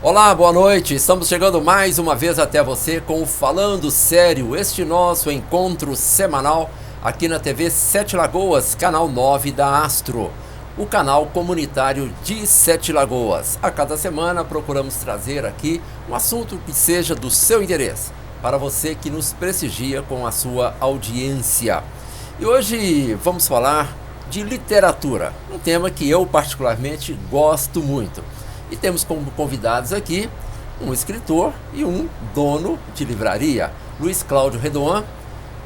Olá, boa noite. Estamos chegando mais uma vez até você com o Falando Sério, este nosso encontro semanal aqui na TV Sete Lagoas, canal 9 da Astro, o canal comunitário de Sete Lagoas. A cada semana procuramos trazer aqui um assunto que seja do seu interesse, para você que nos prestigia com a sua audiência. E hoje vamos falar de literatura, um tema que eu particularmente gosto muito. E temos como convidados aqui um escritor e um dono de livraria. Luiz Cláudio Redoan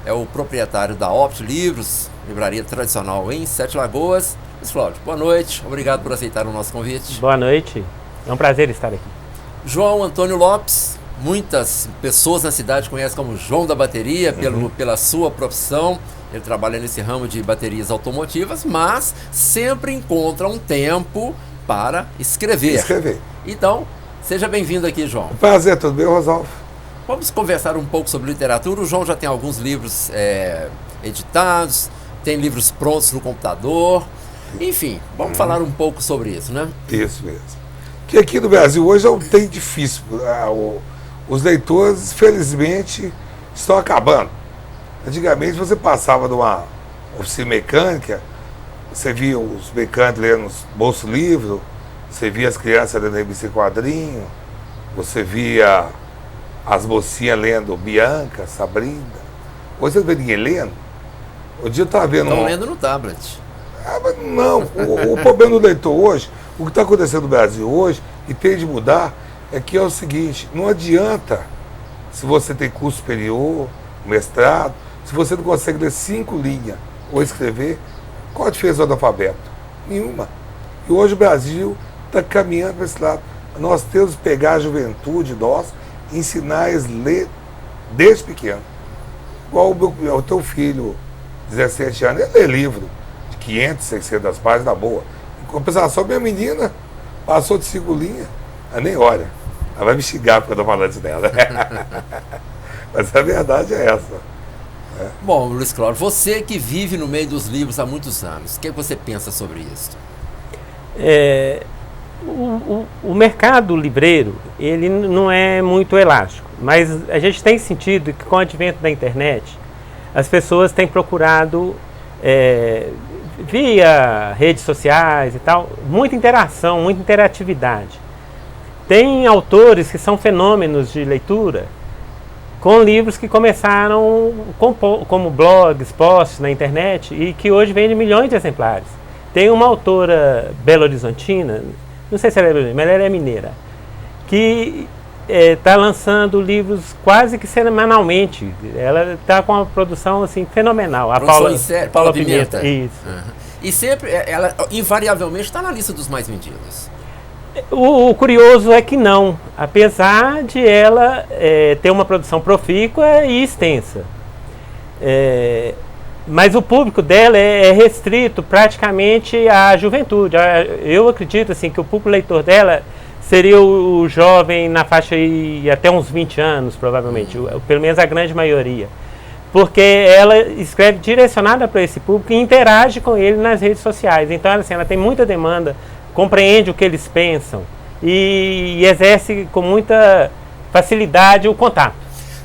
é o proprietário da Opt Livros, livraria tradicional em Sete Lagoas. Luiz Cláudio, boa noite, obrigado por aceitar o nosso convite. Boa noite, é um prazer estar aqui. João Antônio Lopes, muitas pessoas na cidade conhecem como João da Bateria, pela sua profissão. Ele trabalha nesse ramo de baterias automotivas, mas sempre encontra um tempo para escrever. Então, seja bem-vindo aqui, João. Prazer, tudo bem, Rosalvo? Vamos conversar um pouco sobre literatura. O João já tem alguns livros editados, tem livros prontos no computador. Enfim, vamos falar um pouco sobre isso, né? Isso mesmo. Que aqui no Brasil hoje é um tempo difícil. Os leitores, felizmente, estão acabando. Antigamente você passava numa oficina mecânica, você via os mecânicos lendo os bolsos livros, você via as crianças lendo revista em quadrinho, você via as mocinhas lendo Bianca, Sabrina. Hoje você não vê ninguém lendo. O dia eu estava vendo... Estão lendo no tablet. Mas não, o problema do leitor hoje, o que está acontecendo no Brasil hoje, e tem de mudar, é que é o seguinte, não adianta, se você tem curso superior, mestrado, se você não consegue ler 5 linhas ou escrever, qual a diferença do alfabeto? Nenhuma. E hoje o Brasil está caminhando para esse lado. Nós temos que pegar a juventude nossa e ensinar eles a ler desde pequeno. Igual o teu filho, 17 anos, ele lê livro de 500, 600 páginas, na boa. Em compensação, minha menina passou de 5 linhas, ela nem olha. Ela vai me xingar porque eu estou falando isso dela. Mas a verdade é essa. Bom, Luiz Cláudio, você que vive no meio dos livros há muitos anos, o que você pensa sobre isso? O mercado livreiro, ele não é muito elástico, mas a gente tem sentido que com o advento da internet, as pessoas têm procurado, via redes sociais e tal, muita interação, muita interatividade. Tem autores que são fenômenos de leitura, com livros que começaram como blogs, posts na internet e que hoje vendem milhões de exemplares. Tem uma autora belo-horizontina, não sei se ela é belo-horizontina, mas ela é mineira, que está lançando livros quase que semanalmente. Ela está com uma produção assim, fenomenal. A Paula Pimenta. Isso. Uhum. E sempre, ela invariavelmente está na lista dos mais vendidos. O curioso é que não, apesar de ela ter uma produção profícua e extensa. Mas o público dela é restrito praticamente à juventude. Eu acredito assim, que o público leitor dela seria o jovem na faixa de até uns 20 anos, provavelmente, pelo menos a grande maioria. Porque ela escreve direcionada para esse público e interage com ele nas redes sociais. Então assim, ela tem muita demanda, compreende o que eles pensam e exerce com muita facilidade o contato.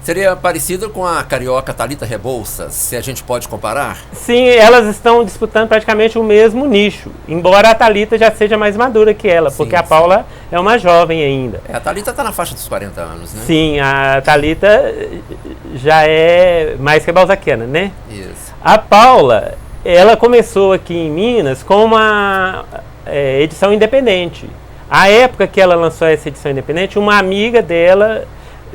Seria parecido com a carioca Thalita Rebouças, se a gente pode comparar? Sim, elas estão disputando praticamente o mesmo nicho, embora a Thalita já seja mais madura que ela, porque a Paula é uma jovem ainda. A Thalita está na faixa dos 40 anos, né? Sim, a Thalita já é mais que balzaquiana, né? Isso. A Paula, ela começou aqui em Minas com uma edição independente. A época que ela lançou essa edição independente, uma amiga dela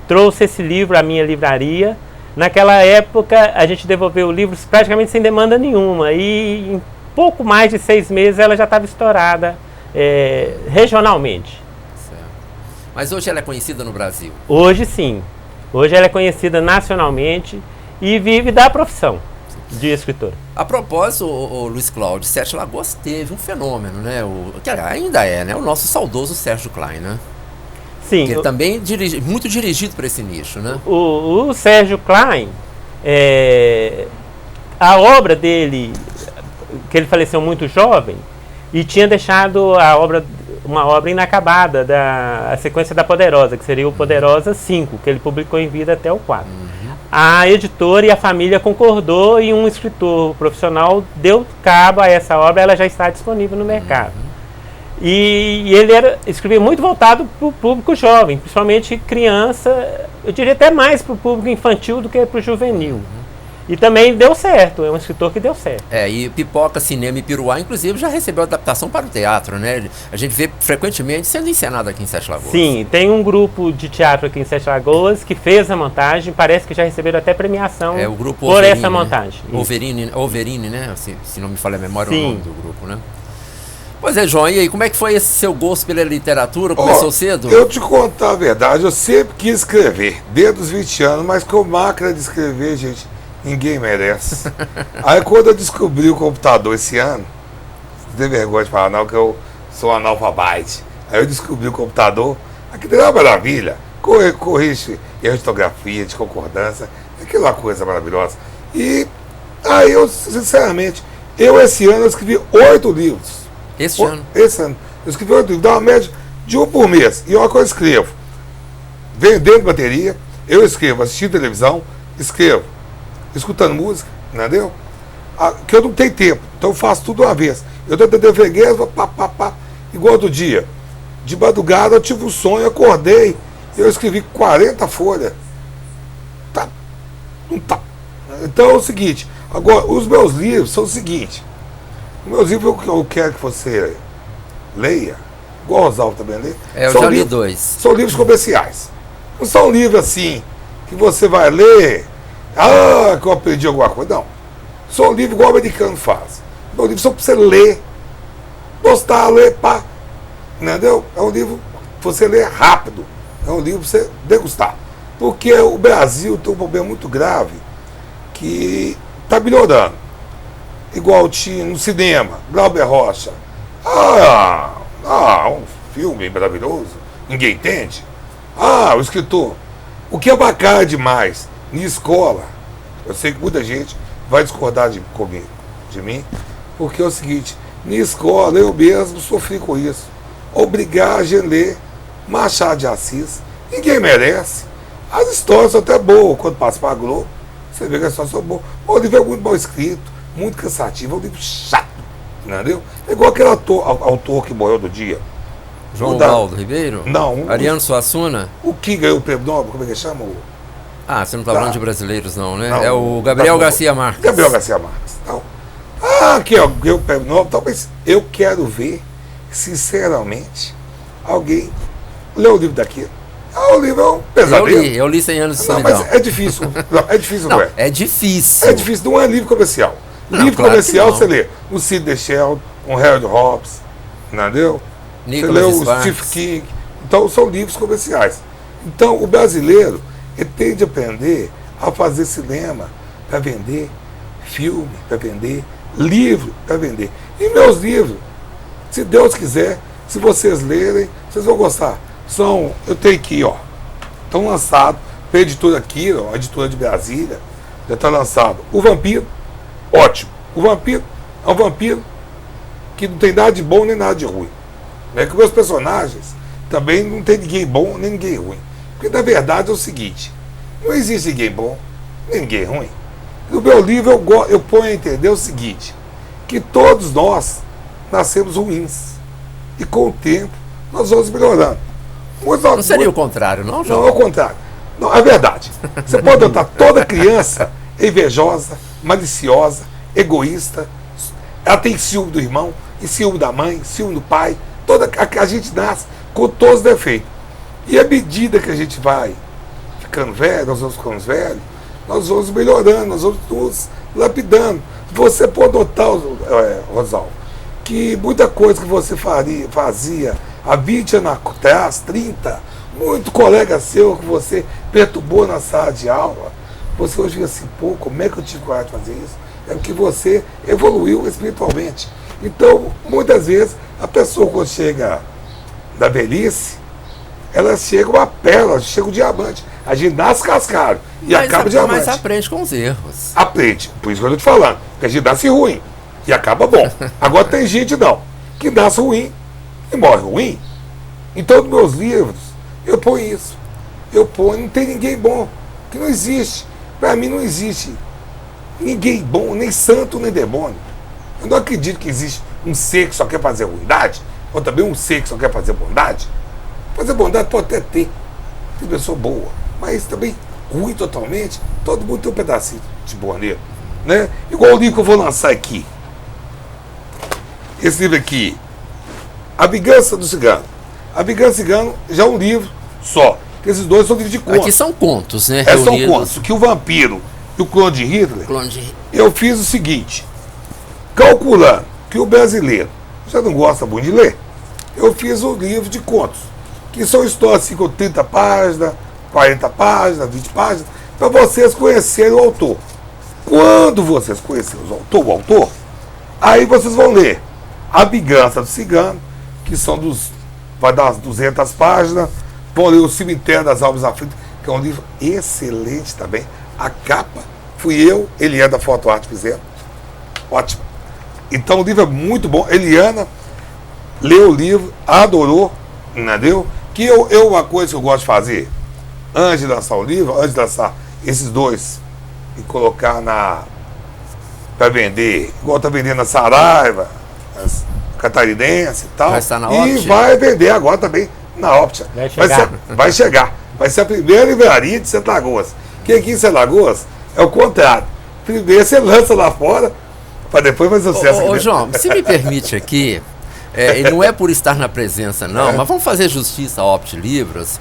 trouxe esse livro à minha livraria. Naquela época, a gente devolveu livros praticamente sem demanda nenhuma. E em pouco mais de 6 meses, ela já estava estourada regionalmente. Certo. Mas hoje ela é conhecida no Brasil? Hoje sim. Hoje ela é conhecida nacionalmente e vive da profissão de escritor. A propósito, o Luiz Cláudio, Sete Lagoas teve um fenômeno, né? Que ainda é, né? O nosso saudoso Sérgio Klein, né? Sim. Que também muito dirigido para esse nicho, né? O Sérgio Klein, a obra dele, que ele faleceu muito jovem, e tinha deixado a obra uma obra inacabada, a sequência da Poderosa, que seria o Poderosa 5, que ele publicou em vida até o 4. A editora e a família concordou e um escritor profissional deu cabo a essa obra, ela já está disponível no mercado. E ele escrevia muito voltado para o público jovem, principalmente criança, eu diria até mais para o público infantil do que para o juvenil. E também deu certo, é um escritor que deu certo. E Pipoca, Cinema e Piruá, inclusive, já recebeu adaptação para o teatro, né? A gente vê frequentemente sendo encenado aqui em Sete Lagoas. Sim, tem um grupo de teatro aqui em Sete Lagoas que fez a montagem, parece que já receberam até premiação o grupo por Overine, essa montagem. Né? Overine, né? Se não me falha a memória, Sim. é o nome do grupo, né? Pois é, João, e aí, como é que foi esse seu gosto pela literatura? Começou cedo? Eu te contar a verdade, eu sempre quis escrever, desde os 20 anos, mas com máquina de escrever, gente, ninguém merece. Aí quando eu descobri o computador esse ano, não tem vergonha de falar não, que eu sou analfabete. Aí eu descobri o computador, aquilo é uma maravilha. Corrige erro de ortografia, de concordância, aquilo é uma coisa maravilhosa. E aí eu, sinceramente, esse ano eu escrevi 8 livros. Esse ano? Esse ano. Eu escrevi 8 livros, dá uma média de 1 por mês. E olha que eu escrevo. Vendendo bateria, eu escrevo, assistindo televisão, escrevo, escutando música, entendeu? Que eu não tenho tempo, então eu faço tudo uma vez. Eu tô tentando freguês, igual do dia. De madrugada eu tive um sonho, acordei, eu escrevi 40 folhas. Tá. Não tá. Então é o seguinte, agora, os meus livros são o seguinte. Os meus livros eu quero que você leia, igual o Rosalvo também lê. Eu já li 2. São livros comerciais. Não são livros assim, que você vai ler, que eu aprendi alguma coisa. Não. São livros igual o americano faz. Meus livros são para você ler, gostar, ler, pá. Entendeu? É um livro que você lê rápido. É um livro para você degustar. Porque o Brasil tem um problema muito grave que está melhorando. Igual tinha no cinema, Glauber Rocha. Um filme maravilhoso, ninguém entende. O escritor. O que é bacana demais, na escola, eu sei que muita gente vai discordar de mim, porque é o seguinte, na escola eu mesmo sofri com isso. Obrigar a gente a ler Machado de Assis, ninguém merece. As histórias são até boas, quando passa para a Globo, você vê que as histórias são boas. O livro é muito mal escrito, muito cansativo, é um livro chato, entendeu? É igual aquele autor que morreu do dia. João Baldo Ribeiro? Não. Ariano Suassuna? O que ganhou o prêmio Nobel, como é que chama? Você não está falando de brasileiros não, né? Não, é o Gabriel Garcia Marques. Gabriel Garcia Marques. Então, que ganhou o prêmio Nobel, talvez eu quero ver, sinceramente, alguém leu o livro daquilo. O livro é um pesadelo. Eu li 100 anos de solidão. Mas é difícil. Não, é difícil, não é? É difícil. É difícil, não é livro comercial. Livro claro comercial você lê o Sidney Sheldon, o Harold Hobbes, entendeu? Nicholas Você lê o Sparks. Stephen King. Então são livros comerciais. Então o brasileiro ele tem de aprender a fazer cinema para vender, filme para vender, livro para vender. E meus livros, se Deus quiser, se vocês lerem, vocês vão gostar. Eu tenho aqui, estão lançados pela editora aqui, a editora de Brasília, já está lançado O Vampiro, ótimo. O Vampiro é um vampiro que não tem nada de bom nem nada de ruim. É que meus personagens também não tem ninguém bom nem ninguém ruim. Porque na verdade é o seguinte, não existe ninguém bom nem ninguém ruim. No meu livro eu ponho a entender o seguinte, que todos nós nascemos ruins. E com o tempo nós vamos melhorando. Não seria o contrário, não, João? Não, é o contrário. Não, é verdade. Você pode notar toda criança invejosa, maliciosa, egoísta. Ela tem ciúme do irmão, e ciúme da mãe, ciúme do pai. A gente nasce com todos os defeitos. E à medida que a gente vai ficando velho, nós vamos ficando velhos, nós vamos melhorando, nós vamos nos lapidando. Você pode notar, Rosalvo, que muita coisa que você fazia há 20 anos atrás, 30, muito colega seu que você perturbou na sala de aula, você hoje fica assim, como é que eu tive coragem de fazer isso? É porque você evoluiu espiritualmente. Então, muitas vezes, a pessoa quando chega da velhice, ela chega uma pérola, chega um diamante. A gente nasce cascado e acaba diamante. Mas aprende com os erros. Aprende, por isso que eu estou te falando, que a gente nasce ruim e acaba bom. Agora tem gente não, que nasce ruim e morre ruim. Então, nos meus livros, eu ponho isso. Eu ponho, não tem ninguém bom, que não existe. Para mim não existe ninguém bom, nem santo, nem demônio. Eu não acredito que existe um ser que só quer fazer ruindade, ou também um ser que só quer fazer bondade. Fazer bondade pode até ter. Tem pessoa boa, mas também ruim totalmente. Todo mundo tem um pedacinho de boa nele, né? Igual o livro que eu vou lançar aqui. Esse livro aqui, A Vingança do Cigano. A Vingança do Cigano já é um livro só. Esses dois são livros de contos. Aqui são contos, né? São contos. Que o Vampiro e o Clone de Hitler, eu fiz o seguinte, calculando que o brasileiro já não gosta muito de ler, eu fiz um livro de contos, que são histórias assim, com 30 páginas, 40 páginas, 20 páginas, para vocês conhecerem o autor. Quando vocês conhecerem o autor, aí vocês vão ler A Vingança do Cigano, que vai dar umas 200 páginas, vão ler O Cemitério das Almas Aflitas, que é um livro excelente também. A capa, fui eu, Eliana da Foto Arte fizeram. Ótimo. Então o livro é muito bom. Eliana leu o livro, adorou, entendeu? Que uma coisa que eu gosto de fazer, antes de lançar o livro, antes de lançar esses dois e colocar para vender, igual tá vendendo na Saraiva, as catarinense e tal. Vai estar na e Optia. Vai vender agora também na Optia. Vai chegar. Vai ser a primeira livraria de Sete Lagoas. Que aqui em Sete Lagoas é o contrário. Primeiro você lança lá fora, para depois fazer sucesso. Ô, João, se me permite aqui, e não é por estar na presença não, mas vamos fazer justiça à Opti Livros.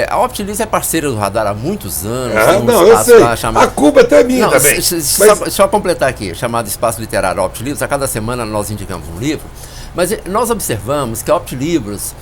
A Opti Livros é parceira do Radar há muitos anos. Não, eu sei. A culpa é até minha também. Só completar aqui, chamado Espaço Literário Opti Livros, a cada semana nós indicamos um livro, mas nós observamos que a Opti Livros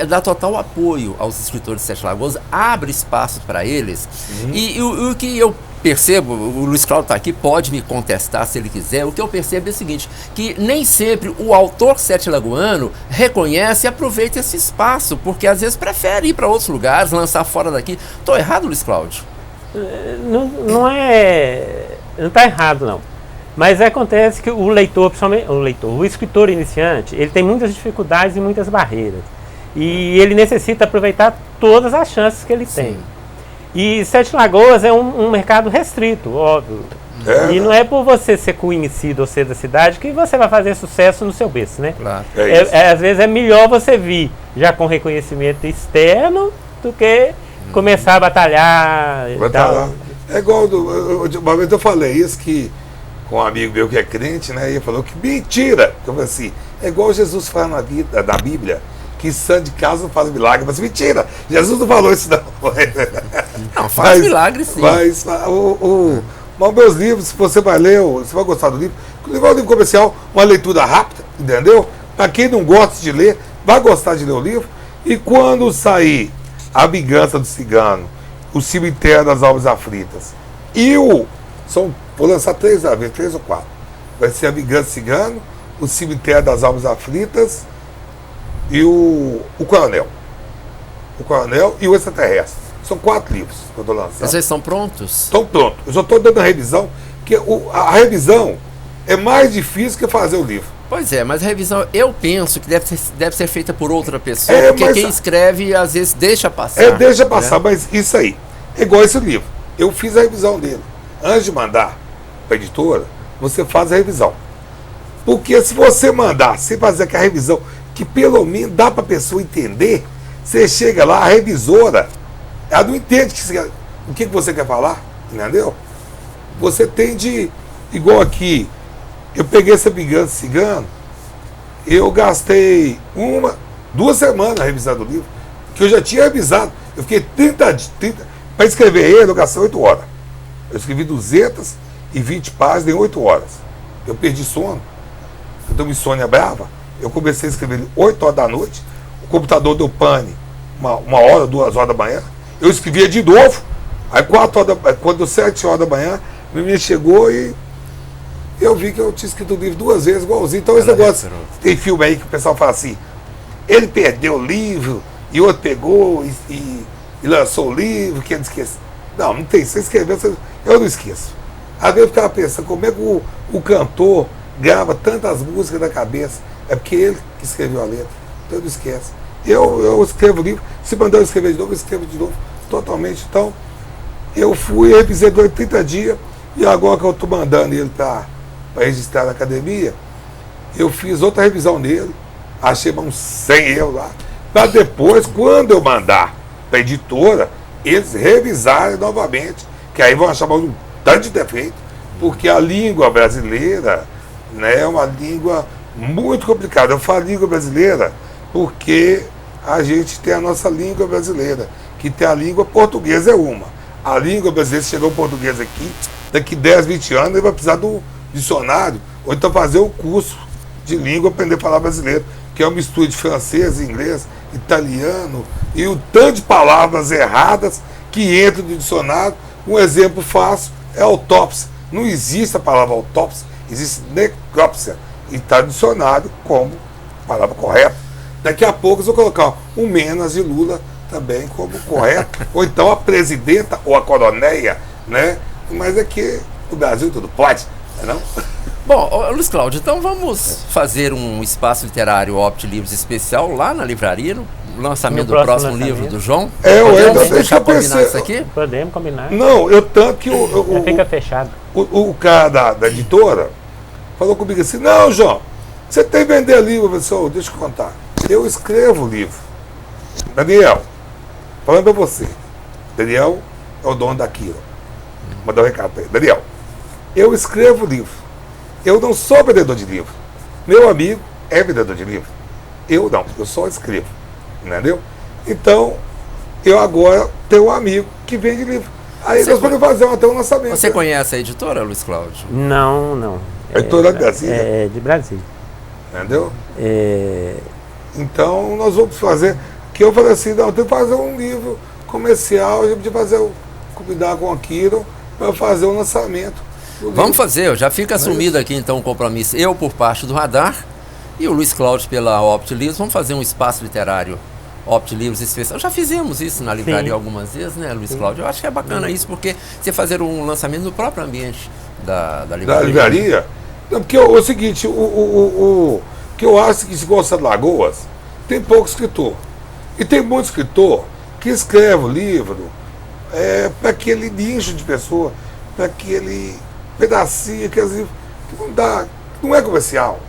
dá total apoio aos escritores de Sete Lagoas, abre espaços para eles, e o que eu percebo, o Luiz Cláudio está aqui, pode me contestar se ele quiser, o que eu percebo é o seguinte, que nem sempre o autor sete lagoano reconhece e aproveita esse espaço, porque às vezes prefere ir para outros lugares, lançar fora daqui. Estou errado, Luiz Cláudio? Não está errado, não. Mas acontece que o leitor, principalmente o escritor iniciante, ele tem muitas dificuldades e muitas barreiras. E ele necessita aproveitar todas as chances que ele tem. E Sete Lagoas é um mercado restrito, óbvio. E não é por você ser conhecido ou ser da cidade que você vai fazer sucesso no seu berço, né? Claro. Às vezes é melhor você vir já com reconhecimento externo do que começar a batalhar. É igual, uma vez eu falei isso que com um amigo meu que é crente, né? E ele falou que mentira! Eu falei assim, é igual Jesus fala na Bíblia, que santo de casa não faz milagre. Mas mentira, Jesus não falou isso não. Não, faz milagre sim. Mas meus livros, se você vai ler, você vai gostar do livro. O livro é um livro comercial, uma leitura rápida, entendeu? Para quem não gosta de ler, vai gostar de ler o livro. E quando sair A Vingança do Cigano, O Cemitério das Almas Aflitas, vou lançar 3 ou 4. Vai ser A Vingança do Cigano, O Cemitério das Almas Aflitas e o Coronel. O Coronel e o Extraterrestre. São 4 livros que eu estou lançando. Vocês estão prontos? Estão prontos. Eu só estou dando a revisão, que a revisão é mais difícil que fazer o livro. Pois é, mas a revisão eu penso que deve ser feita por outra pessoa, porque quem escreve às vezes deixa passar. Deixa passar, mas isso aí. É igual esse livro. Eu fiz a revisão dele. Antes de mandar para a editora, você faz a revisão. Porque se você mandar sem fazer aquela revisão, que pelo menos dá para a pessoa entender, você chega lá, a revisora, ela não entende o que você quer falar, entendeu? Você tem igual aqui, eu peguei essa Vingança Cigano, eu gastei 2 semanas revisando o livro, que eu já tinha revisado. Eu fiquei 30 para escrever ele, eu gastei 8 horas. Eu escrevi 220 páginas em 8 horas. Eu perdi sono, eu tenho uma insônia brava. Eu comecei a escrever ele 8 horas da noite, o computador deu pane, 1 hora, 2 horas da manhã. Eu escrevia de novo, aí 4 horas quando deu 7 horas da manhã, a menina chegou e eu vi que eu tinha escrito o livro 2 vezes, igualzinho. Então esse negócio, tem filme aí que o pessoal fala assim, ele perdeu o livro, e outro pegou e lançou o livro, que ele esqueceu. Não tem, você escreveu, eu não esqueço. Às vezes eu ficava pensando, como é que o cantor grava tantas músicas na cabeça? É porque ele que escreveu a letra. então não esquece. Eu escrevo livro, se mandar eu escrever de novo, eu escrevo de novo, totalmente. Então, eu fui, revisei durante 30 dias, e agora que eu estou mandando ele para registrar na academia, eu fiz outra revisão nele, achei uns 100 euros lá, para depois, quando eu mandar para a editora, eles revisarem novamente, que aí vão achar um tanto de defeito, porque a língua brasileira, né, é uma língua muito complicada. Eu falo língua brasileira porque a gente tem a nossa língua brasileira, que tem a língua portuguesa é uma. A língua brasileira, se chegar um português aqui, daqui 10, 20 anos, ele vai precisar do dicionário, ou então fazer um curso de língua, aprender a falar brasileiro, que é uma mistura de francês, inglês, italiano, e o tanto de palavras erradas que entram no dicionário. Um exemplo fácil é autópsia. Não existe a palavra autópsia, existe necrópsia. E está no dicionário como palavra correta. Daqui a pouco eu vou colocar um Menas de Lula também como correto. Ou então a presidenta ou a coroneia, né? Mas aqui no Brasil tudo pode, não é não? Bom, Luiz Cláudio, então vamos fazer um espaço literário Opt Livros especial lá na livraria, no lançamento do próximo livro do João. Podemos deixar combinar isso aqui? Podemos combinar. Não, eu tanto que fica fechado. O cara da editora falou comigo assim, não, João, você tem que vender livro. Eu falei, deixa eu contar. Eu escrevo livro. Daniel, falando pra você, Daniel é o dono daquilo. Mandar um recado pra ele. Daniel, eu escrevo livro. Eu não sou vendedor de livro. Meu amigo é vendedor de livro. Eu não, eu só escrevo. Entendeu? Então, eu agora tenho um amigo que vende livro. Aí nós podemos fazer até um lançamento. Você conhece a editora, Luiz Cláudio? Não. A editora de Brasília? É de Brasília. Entendeu? Então, nós vamos fazer. Que eu falei assim, não, tem que fazer um livro comercial, a gente podia fazer, combinar com aquilo para fazer um lançamento. Vamos fazer, já fica assumido aqui então o compromisso. Eu por parte do Radar e o Luiz Cláudio pela Opt Livros. Vamos fazer um espaço literário Opt Livros especial. Já fizemos isso na livraria algumas vezes, né, Luiz Cláudio? Eu acho que é bacana isso, porque você fazer um lançamento no próprio ambiente da livraria. Da livraria? Não, porque o seguinte, o que eu acho que se gosta de Lagoas, tem pouco escritor. E tem muito escritor que escreve o livro para aquele nicho de pessoa, para aquele pedacinho, aqueles livros que não é comercial.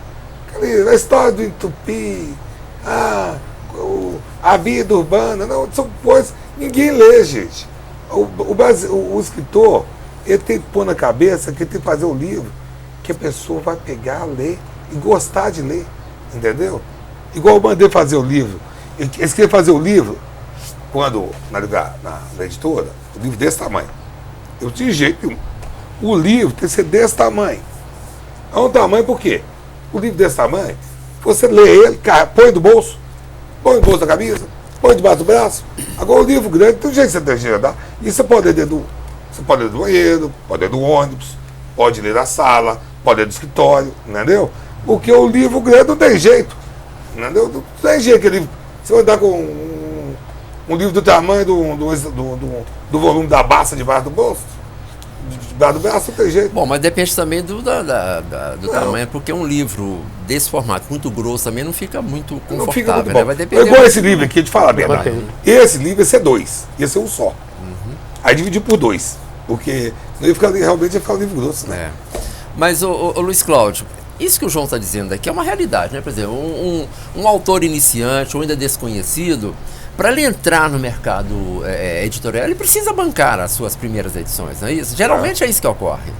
A história do Entupi, a vida urbana, não, são coisas ninguém lê, gente. O escritor, ele tem que pôr na cabeça que ele tem que fazer um livro que a pessoa vai pegar, ler e gostar de ler, entendeu? Igual eu mandei fazer o livro. Eles queriam fazer o livro, quando na editora, o livro desse tamanho. Eu tinha jeito nenhum. O livro tem que ser desse tamanho. É um tamanho por quê? O livro desse tamanho, você lê ele, põe no bolso da camisa, põe debaixo do braço. Agora o livro grande, tem um jeito que você tem que andar. E você pode ler do banheiro, pode ler do ônibus, pode ler da sala, pode ler do escritório, entendeu? Porque o livro grande não tem jeito. Entendeu? Não tem jeito que livro. Você vai andar com um livro do tamanho do volume da baça debaixo do bolso. Do braço não tem jeito. Bom, mas depende também do tamanho, porque um livro desse formato, muito grosso, também não fica muito confortável. Não fica muito bom. Né? Vai depender. Igual esse livro aqui, de falar a verdade. Esse livro, esse é 2. Esse é um só. Aí dividir por 2. Porque realmente ia ficar um livro grosso, né? Mas, o Luiz Cláudio, isso que o João está dizendo aqui é uma realidade, né? Por exemplo, um autor iniciante ou ainda desconhecido, para ele entrar no mercado editorial, ele precisa bancar as suas primeiras edições, não é isso? Geralmente é isso que ocorre.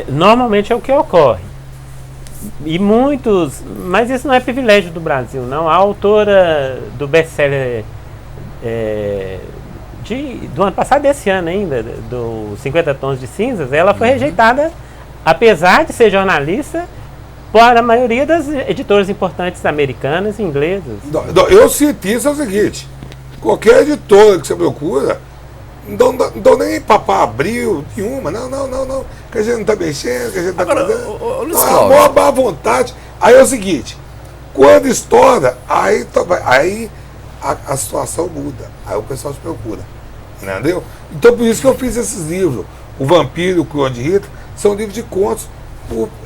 Normalmente é o que ocorre. E muitos, mas isso não é privilégio do Brasil, não. A autora do best-seller do ano passado, desse ano ainda, do 50 Tons de Cinzas, ela foi rejeitada, apesar de ser jornalista, para a maioria das editoras importantes americanas e inglesas. Eu sinto isso, é o seguinte, qualquer editora que você procura, não dão nem papá abril nenhuma, não, que a gente não está mexendo, que a gente não está fazendo. Luiz Cláudio, a maior vontade. Aí é o seguinte, quando estoura, aí a situação muda, aí o pessoal se procura, entendeu? Então por isso que eu fiz esses livros, O Vampiro e o Clone de Rita, são livros de contos.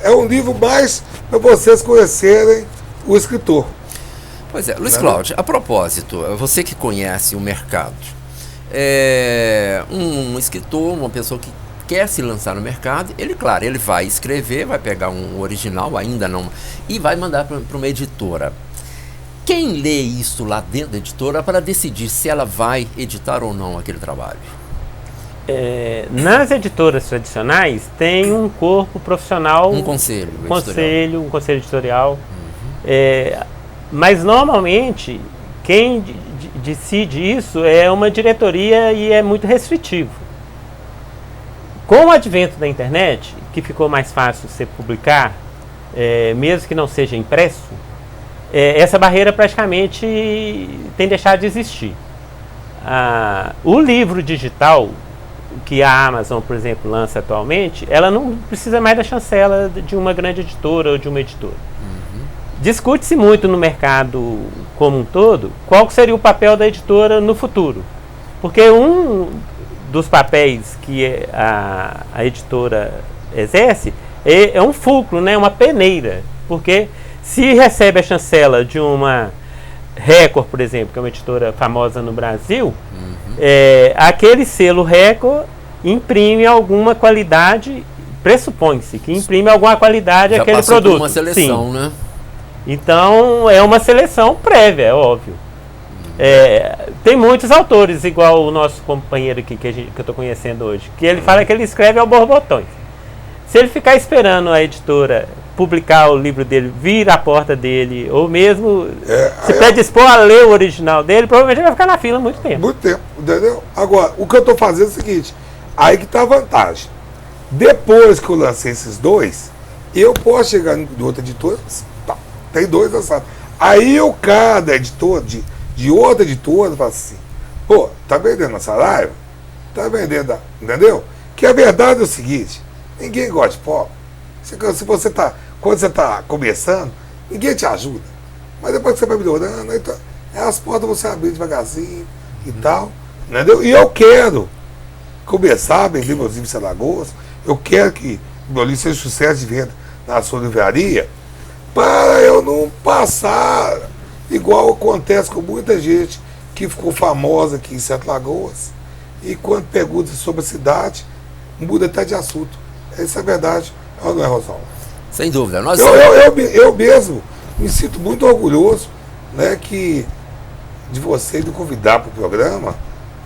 É um livro mais para vocês conhecerem o escritor. Pois é, Luiz Cláudio, a propósito, você que conhece o mercado, um escritor, uma pessoa que quer se lançar no mercado, ele vai escrever, vai pegar um original, ainda não, e vai mandar para uma editora. Quem lê isso lá dentro da editora para decidir se ela vai editar ou não aquele trabalho? Nas editoras tradicionais tem um corpo profissional, um conselho editorial, mas normalmente quem decide isso é uma diretoria e é muito restritivo. Com o advento da internet, que ficou mais fácil você publicar, mesmo que não seja impresso, essa barreira praticamente tem deixado de existir. O livro digital que a Amazon, por exemplo, lança atualmente, ela não precisa mais da chancela de uma grande editora ou de uma editora. Discute-se muito no mercado como um todo qual seria o papel da editora no futuro. Porque um dos papéis que a editora exerce é um fulcro, né, uma peneira. Porque se recebe a chancela de uma Record, por exemplo, que é uma editora famosa no Brasil, aquele selo Record imprime alguma qualidade, pressupõe-se que imprime alguma qualidade àquele produto. Por uma seleção, né? Então é uma seleção prévia, é óbvio. Tem muitos autores, igual o nosso companheiro aqui que eu estou conhecendo hoje, que ele fala que ele escreve ao borbotões. Se ele ficar esperando a editora publicar o livro dele, vir à porta dele, ou mesmo se predispor a ler o original dele, provavelmente ele vai ficar na fila muito tempo. Muito tempo, entendeu? Agora, o que eu estou fazendo é o seguinte, aí que está a vantagem. Depois que eu lancei esses dois, eu posso chegar em outra editora, tem dois lançados. Aí o cara da editora, de outra editora, fala assim, pô, tá vendendo a Saraiva? Tá vendendo, entendeu? Que a verdade é o seguinte, ninguém gosta de pobre. Se você tá, quando você está começando, ninguém te ajuda. Mas depois que você vai melhorando, então, as portas vão se abrir devagarzinho e tal, entendeu? E eu quero começar a vender meus livros em Alagoas, eu quero que meu livro seja sucesso de venda na sua livraria, para eu não passar igual acontece com muita gente que ficou famosa aqui em Sete Lagoas e quando pergunta sobre a cidade, muda até de assunto. Essa é a verdade, não é, Rosalvo? Sem dúvida. Eu mesmo me sinto muito orgulhoso, né, de você me convidar para o programa,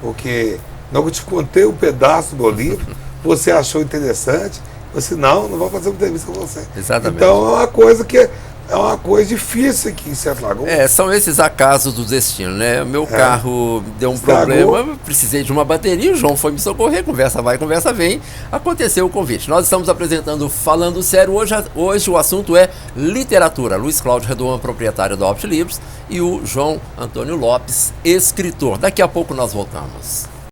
porque não te contei um pedaço do meu livro, você achou interessante, você não vou fazer uma entrevista com você. Exatamente. Então é uma coisa difícil aqui em Sete Lagoas. São esses acasos do destino, né? Meu carro deu um problema, precisei de uma bateria, o João foi me socorrer, conversa vai, conversa vem, aconteceu o convite. Nós estamos apresentando Falando Sério, hoje o assunto é literatura. Luiz Cláudio Redondo, proprietário da Opti Livros, e o João Antônio Lopes, escritor. Daqui a pouco nós voltamos.